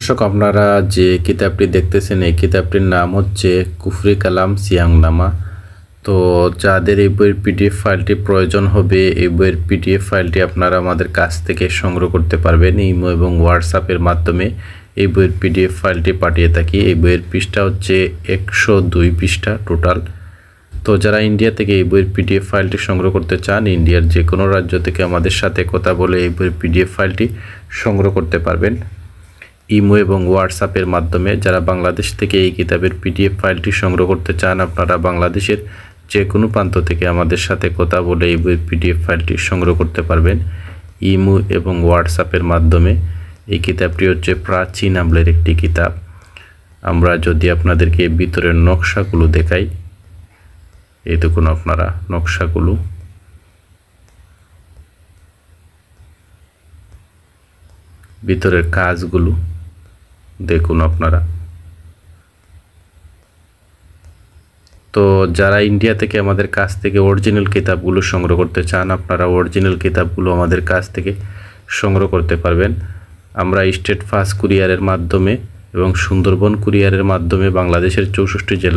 দর্শক, আপনারা যে কিতাবটি দেখতেছেন এই কিতাবটির নাম হচ্ছে কুফরি কালাম সিয়াংনামা। তো যাদের এই বইয়ের পিডিএফ ফাইলটি প্রয়োজন হবে, এই বইয়ের পিডিএফ ফাইলটি আপনারা আমাদের কাছ থেকে সংগ্রহ করতে পারবেন ইমো এবং হোয়াটসঅ্যাপের মাধ্যমে। এই বইয়ের পিডিএফ ফাইলটি পাঠিয়ে থাকি। এই বইয়ের পৃষ্ঠা হচ্ছে 102 পৃষ্ঠা টোটাল। তো যারা ইন্ডিয়া থেকে এই বইয়ের পিডিএফ ফাইলটি সংগ্রহ করতে চান, ইন্ডিয়ার যে কোনো রাজ্য থেকে আমাদের সাথে কথা বলে এই বইয়ের পিডিএফ ফাইলটি সংগ্রহ করতে পারবেন ইমো এবং হোয়াটসঅ্যাপের মাধ্যমে। যারা বাংলাদেশ থেকে এই কিতাবের পিডিএফ ফাইলটি সংগ্রহ করতে চান, আপনারা বাংলাদেশের যে কোনো প্রান্ত থেকে আমাদের সাথে কথা বলে এই বইয়ের পিডিএফ ফাইলটি সংগ্রহ করতে পারবেন ইমো এবং হোয়াটসঅ্যাপের মাধ্যমে। এই কিতাবটি হচ্ছে প্রাচীন আমলের একটি কিতাব। আমরা যদি আপনাদেরকে ভিতরের নকশাগুলো দেখাই, এই দেখুন আপনারা নকশাগুলো, ভিতরের কাজগুলো দেখুন আপনারা। তো যারা ইন্ডিয়া থেকে আমাদের কাছ থেকে অরিজিনাল কিতাবগুলো সংগ্রহ করতে চান, আপনারা অরিজিনাল কিতাবগুলো আমাদের কাছ থেকে সংগ্রহ করতে পারবেন। আমরা স্টেট ফাস্ট কুরিয়ারের মাধ্যমে এবং সুন্দরবন কুরিয়ারের মাধ্যমে বাংলাদেশের 64 জেলা